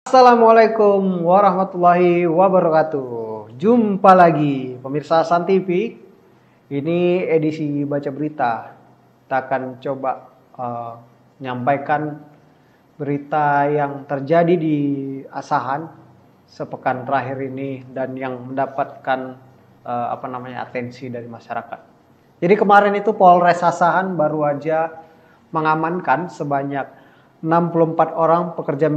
Assalamualaikum warahmatullahi wabarakatuh. Jumpa lagi pemirsa Hasan TV. Ini edisi baca berita. Kita akan coba menyampaikan berita yang terjadi di Asahan sepekan terakhir ini dan yang mendapatkan atensi dari masyarakat. Jadi kemarin itu Polres Asahan baru aja mengamankan sebanyak 64 orang pekerja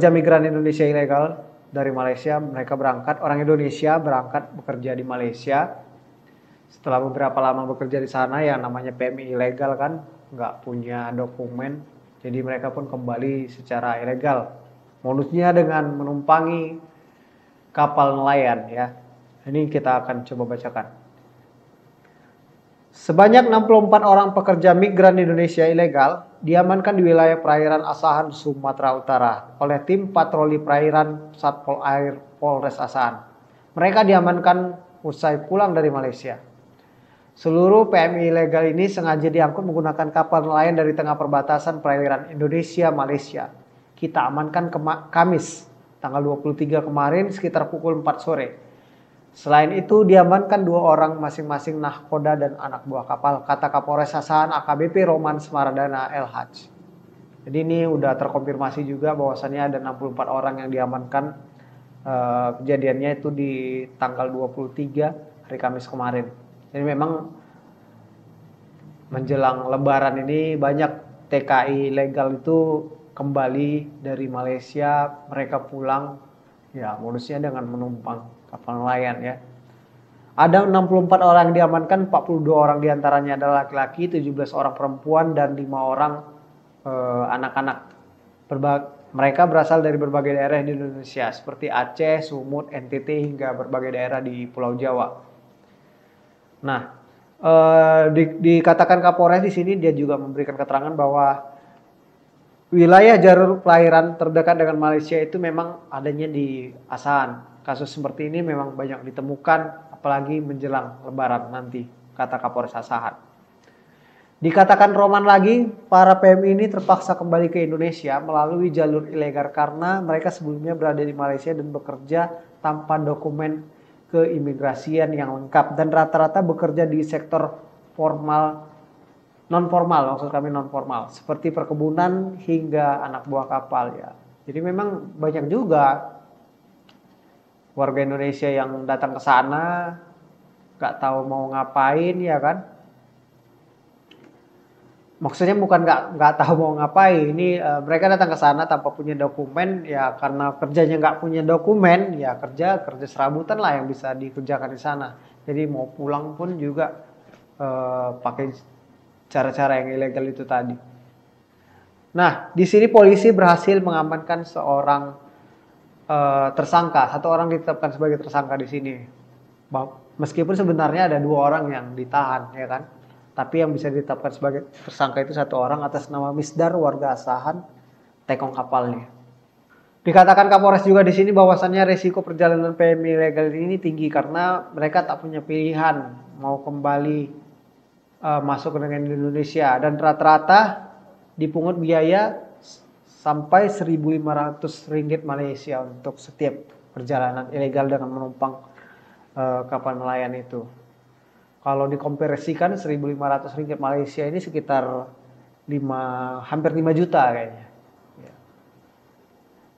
migran Indonesia ilegal dari Malaysia. Mereka berangkat, orang Indonesia berangkat bekerja di Malaysia. Setelah beberapa lama bekerja di sana, yang namanya PMI ilegal kan, nggak punya dokumen. Jadi mereka pun kembali secara ilegal. Modusnya dengan menumpangi kapal nelayan ya. Ini kita akan coba bacakan. Sebanyak 64 orang pekerja migran Indonesia ilegal diamankan di wilayah perairan Asahan, Sumatera Utara oleh tim patroli perairan Satpol Air Polres Asahan. Mereka diamankan usai pulang dari Malaysia. Seluruh PMI ilegal ini sengaja diangkut menggunakan kapal nelayan dari tengah perbatasan perairan Indonesia-Malaysia. Kita amankan Kamis tanggal 23 kemarin sekitar pukul 4 sore. Selain itu diamankan 2 orang masing-masing nahkoda dan anak buah kapal, kata Kapolres Asahan AKBP Roman Semaradana LH. Jadi ini udah terkonfirmasi juga bahwasannya ada 64 orang yang diamankan. Kejadiannya itu di tanggal 23 hari Kamis kemarin. Jadi memang menjelang Lebaran ini banyak TKI legal itu kembali dari Malaysia, mereka pulang ya modusnya dengan menumpang kapal nelayan ya. Ada 64 orang diamankan, 42 orang diantaranya adalah laki-laki, 17 orang perempuan dan 5 orang anak-anak. Mereka berasal dari berbagai daerah di Indonesia seperti Aceh, Sumut, NTT hingga berbagai daerah di Pulau Jawa. Nah, dikatakan Kapolres di sini dia juga memberikan keterangan bahwa wilayah jalur perairan terdekat dengan Malaysia itu memang adanya di Asahan. Kasus seperti ini memang banyak ditemukan, apalagi menjelang Lebaran nanti, kata Kapolres Asahan. Dikatakan Roman lagi, para PMI ini terpaksa kembali ke Indonesia melalui jalur ilegal karena mereka sebelumnya berada di Malaysia dan bekerja tanpa dokumen keimigrasian yang lengkap dan rata-rata bekerja di sektor non formal, maksud kami non formal, seperti perkebunan hingga anak buah kapal ya. Jadi memang banyak juga warga Indonesia yang datang ke sana nggak tahu mau ngapain ya kan. Maksudnya bukan nggak tahu mau ngapain, ini mereka datang ke sana tanpa punya dokumen ya, karena kerjanya nggak punya dokumen ya, kerja serabutan lah yang bisa dikerjakan di sana. Jadi mau pulang pun juga pakai cara-cara yang ilegal itu tadi. Nah, di sini polisi berhasil mengamankan seorang tersangka, 1 orang ditetapkan sebagai tersangka di sini. Meskipun sebenarnya ada 2 orang yang ditahan, ya kan? Tapi yang bisa ditetapkan sebagai tersangka itu 1 orang atas nama Misdar, warga Asahan, tekong kapalnya. Dikatakan Kapolres juga di sini bahwasannya resiko perjalanan PMI ilegal ini tinggi karena mereka tak punya pilihan mau kembali masuk ke Indonesia dan rata-rata dipungut biaya sampai 1.500 ringgit Malaysia untuk setiap perjalanan ilegal dengan menumpang kapal nelayan itu. Kalau dikomparasikan 1.500 ringgit Malaysia ini sekitar hampir 5 juta kayaknya.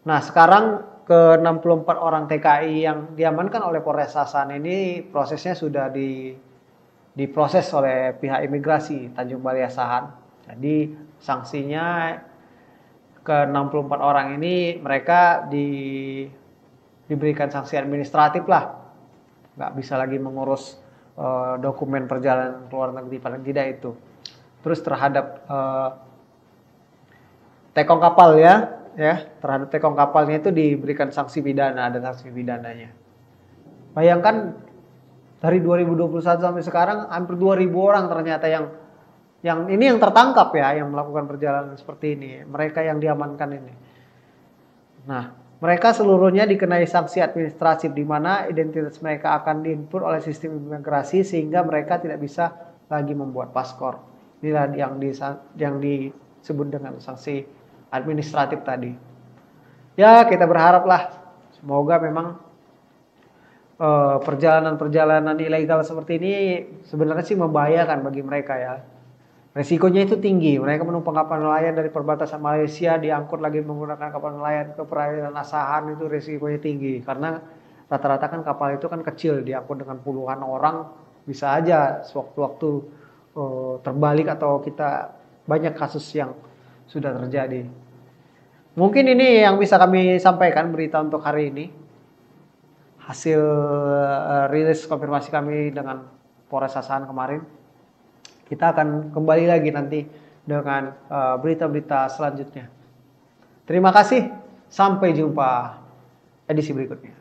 Nah sekarang ke 64 orang TKI yang diamankan oleh Polres Asahan ini prosesnya sudah diproses oleh pihak imigrasi Tanjung Balai Asahan. Jadi sanksinya ke 64 orang ini mereka diberikan sanksi administratif lah. Nggak bisa lagi mengurus dokumen perjalanan ke luar negeri, paling tidak itu. Terus terhadap tekong kapal ya, terhadap tekong kapalnya itu diberikan sanksi pidana, ada sanksi pidananya. Bayangkan dari 2021 sampai sekarang hampir 2.000 orang ternyata yang ini yang tertangkap ya, yang melakukan perjalanan seperti ini, mereka yang diamankan ini. Nah, mereka seluruhnya dikenai sanksi administratif di mana identitas mereka akan diinput oleh sistem imigrasi sehingga mereka tidak bisa lagi membuat paspor. Inilah yang disebut dengan sanksi administratif tadi. Ya kita berharap lah, semoga memang perjalanan-perjalanan ilegal seperti ini sebenarnya sih membahayakan bagi mereka ya. Resikonya itu tinggi. Mereka menumpang kapal nelayan dari perbatasan Malaysia, diangkut lagi menggunakan kapal nelayan ke perairan Asahan, itu resikonya tinggi. Karena rata-rata kan kapal itu kan kecil, diangkut dengan puluhan orang, bisa aja sewaktu-waktu terbalik atau kita banyak kasus yang sudah terjadi. Mungkin ini yang bisa kami sampaikan berita untuk hari ini. Hasil rilis konfirmasi kami dengan Polres Asahan kemarin. Kita akan kembali lagi nanti dengan berita-berita selanjutnya. Terima kasih, sampai jumpa edisi berikutnya.